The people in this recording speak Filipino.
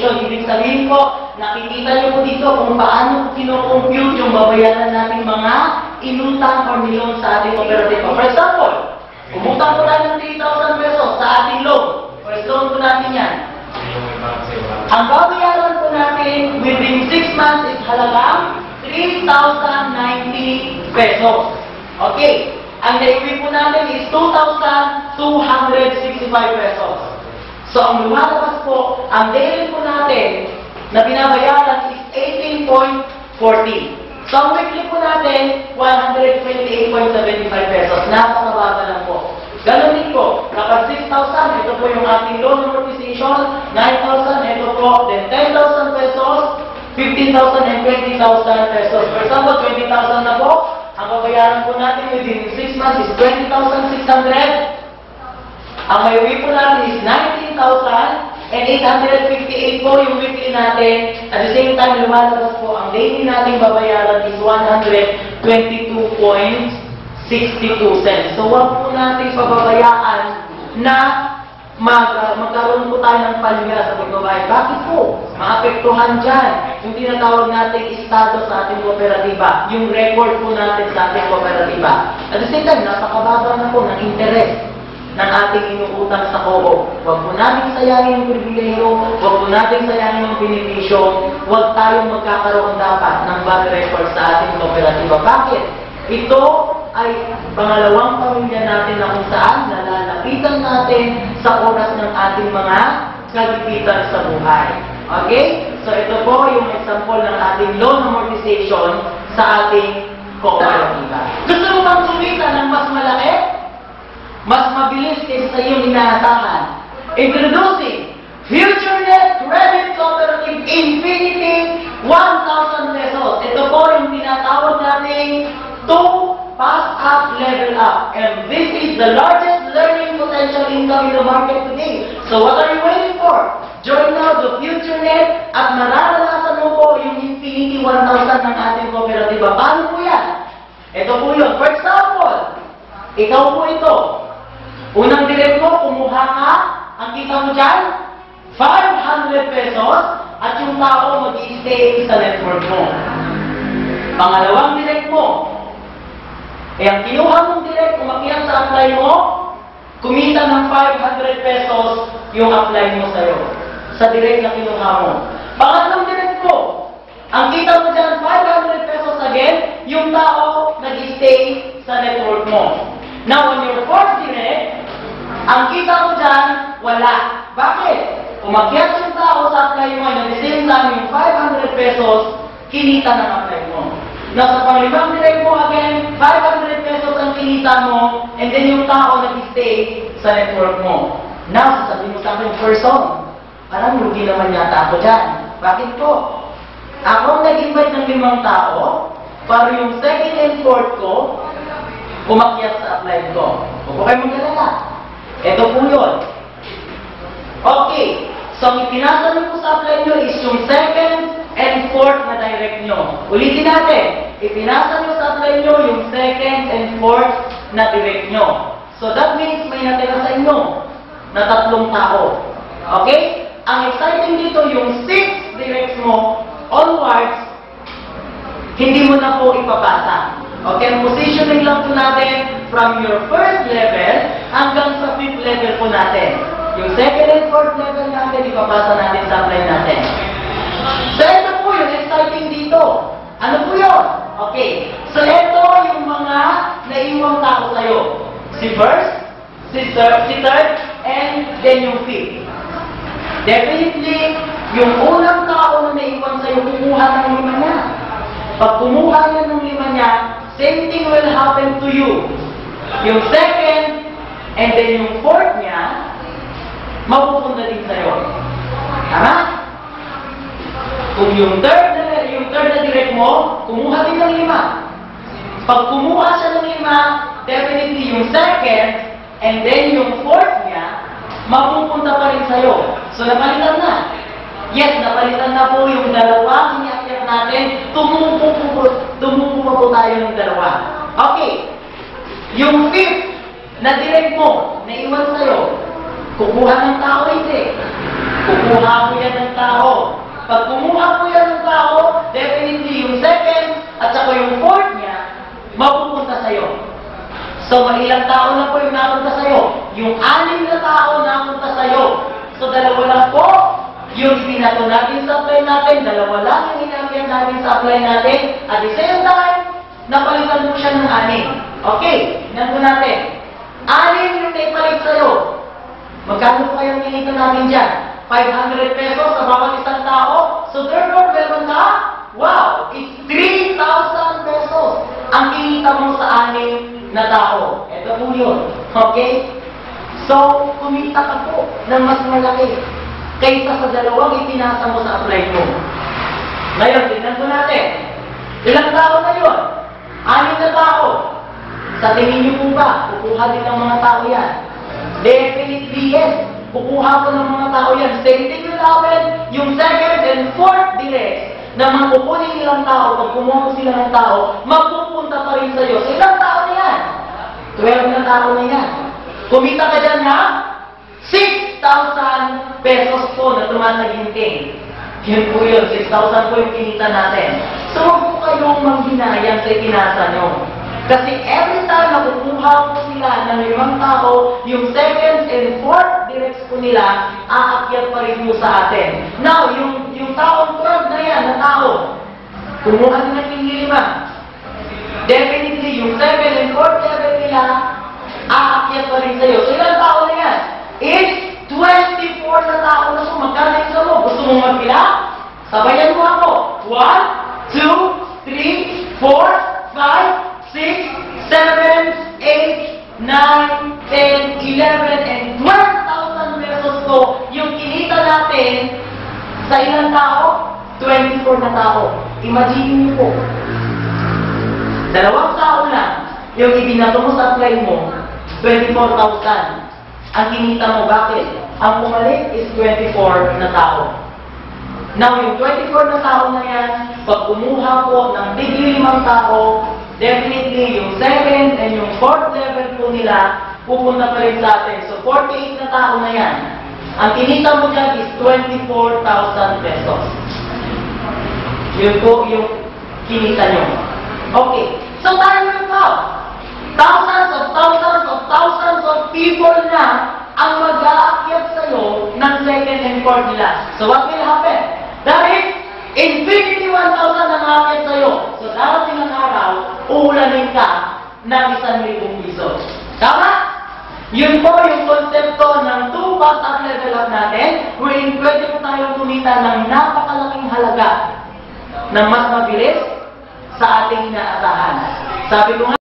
calculation. Ibig sabihin po, nakikita niyo po dito kung paano kino-compute yung babayaran natin mga inutang or nilong sa ating cooperative. For example, umutang po tayo ng 3,000 pesos sa ating loan. First loan po natin yan. Ang babayaran po natin within 6 months is halagang 3,090 pesos. Okay. Ang naiwi po natin is 2,265 pesos. So, ang lumalabas po, ang daily po natin na binabayaran is 18.40. So, ang weekly po natin, 128.75 pesos. Napakababa lang po. Ganun din po, kapag 6,000, ito po yung ating loan amortization, 9,000, ito po, then 10,000 pesos, 15,000 and 20,000 pesos. For example, 20,000 na po, ang babayaran po natin within 6 months is 20,600. Ang may po natin is 19,858 po yung weekly natin. At the same time, lumalabas po, ang daily natin babayaran is 122.62 cents. So, wag po natin pababayaan na magkaroon po tayo ng palya sa pagbabayad. Bakit po? Maapektuhan dyan yung tinatawag natin estado sa ating kooperatiba, yung record po natin sa ating kooperatiba. At the same time, napakababa na po ng interest ng ating inuutang sa co-op. Huwag po natin sayangin yung pribileyo, huwag po natin sayangin yung benepisyo, huwag tayong magkakaroon dapat ng bad record sa ating kooperatiba. Bakit? Ito ay pangalawang pamilya natin na kung saan nalalapitan natin sa oras ng ating mga kagipitan sa buhay. Okay? So ito po yung example ng ating loan amortization sa ating kooperatiba. Gusto mo bang kumita ng mas malaki? Mas mabilis kaysa sa iyong inaasahan. Introducing FutureNet Credit Cooperative Infinity 1,000 pesos. Ito po yung tinatawag nating 2 Pass Up, Level Up. And this is the largest learning potential income in the market today. So what are you waiting for? Join now the FutureNet at mararanasan mo po yung Infinity 1,000 ng ating kooperatiba. Paano po yan? Ito po yun. For example, ikaw po ito. Unang direct mo, kumuha ka, ang kita mo dyan, 500 pesos at yung tao mag-i-stay sa network mo. Pangalawang direct mo, ang kinuha mong direct, umakyat sa apply mo, kumita ng 500 pesos yung apply mo sa'yo. Sa direct na kinuha mo. Pangatlong direct mo, ang kita mo dyan, 500 pesos again, yung tao nag-stay sa network mo. Now, on your fourth direct, ang kita mo dyan, wala. Bakit? Umakyat yung tao sa apply mo, and at the same time, yung 500 pesos, kinita ng apply mo. Nasa panglimang direct mo again, 500 pesos ang kinita mo, and then yung tao nag-stay sa network mo. Now, sasabihin mo sa akin, person, parang lugi naman yata ako dyan. Bakit po? Ako ang nag-invite ng 5 tao, para yung second and fourth ko, umakyat sa apply ko. Huwag po kayo magkalala. Ito po yun. Okay. So, ang ipinasa nyo po sa apply nyo is yung second and fourth na direct nyo. Ulitin natin. Ipinasa nyo sa apply nyo yung second and fourth na direct nyo. So, that means may natira sa inyo na 3 tao. Okay? Ang exciting dito, yung 6 directs mo onwards, hindi mo na po ipapasa. Okay? Ang positioning lang po natin from your first level hanggang sa 5th level po natin. Yung second and fourth level natin, ipapasa natin sa apply natin. So, ito po yung exciting dito. Ano po yun? Okay. So, ito yung mga naiwang tao sa'yo. Si first, si third, and then yung fifth. Definitely, yung unang tao na naiwan sa'yo, kumuha ng 5 niya. Pag kumuha niya ng 5 niya, same thing will happen to you. Yung second, and then yung fourth niya, mapupunta din sa'yo. Tama? Kung yung third na direct mo, kumuha din ng 5. Pag kumuha siya ng 5, definitely yung second, and then yung fourth niya, mapupunta pa rin sa'yo. So, napalitan na. Yes, napalitan na po yung 2 iniakyat natin, tumupo pa po tayo ng 2. Okay. Yung 5th na direct mo, naiwan sa'yo, kukuha ng tao hindi. Kukuha mo yan ng tao. So, ilang tao na po yung napunta sa'yo? Yung 6 na tao napunta sa'yo. So, 2 lang po yung ibinato natin sa apply natin, 2 lang yung inamyan natin sa apply natin. At the same time, napalitan mo siya ng 6. Okay, tingnan po natin. 6 yung naipalit sa'yo. Magkano po kayong kinita natin dyan? 500 pesos sa bawat isang tao. So, therefore, meron ka, wow, it's 3,000 pesos ang kinita mo sa 6 na tao. Ito po yun. Okay? So, kumita ka po ng mas malaki kaysa sa 2 ipinasa mo sa apply mo. Ngayon, tingnan po natin. Ilang tao na yun? 6 na tao. Sa tingin niyo po ba, kukuha din ng mga tao yan? Definitely yes. Kukuha ko ng mga tao yan. Same thing will happen, yung 2nd and 4th direct na makukunin nilang tao, pag kumuha sila ng tao, magpupunta pa rin sa'yo. So, ilang tao na yan? 12 na tao na yan. Kumita ka dyan na 6,000 pesos po na tumataginting. Yun po yun, 6,000 po yung kinita natin. So, huwag po kayong manghinayang sa itinasa nyo. Kasi every time na kukuha po sila ng 5 tao, yung 2nd and 4th directs po nila, aakyat pa rin po sa atin. Now, yung taong 12 na yan, na tao, kumuha nila ng 5. Definitely, yung 2nd and 4th level nila, aakyat pa rin sa'yo. So, ilang tao na yan? It's 24 na tao na po. Magkano yung mo? Gusto mong magpila? Sabayan mo ako. 1, 2, 3, 4, 5, 6, 7, 8, 9, 10, 11, and 12,000 pesos po yung kinita natin sa ilang tao? 24 na tao. Imagine niyo po. 2 tao lang yung ibinato mo sa apply mo, 24,000. Ang kinita mo, bakit? Ang pumalit is 24 na tao. Now, yung 24 na tao na yan, pag kumuha po ng tigli 5 tao, definitely yung 2nd and yung 4th level po nila, pupunta pa rin sa atin. So, 48 na tao na yan. Ang kinita mo dyan is 24,000 pesos. Yun po yung kinita nyo. Okay. So, tayo yung tao. Thousands of people na ang mag-aakyat sa'yo ng 2nd and 4th nila. So, what will happen? Dahil, infinity 1,000 ang aakyat sa'yo. So, darating ang araw, uulanin ka ng 1,000 piso. Tama? Yun po yung konsepto ng 2 pass up level up natin, wherein pwede po tayong kumita ng napakalaking halaga na mas mabilis sa ating inaasahan. Sabi ko nga,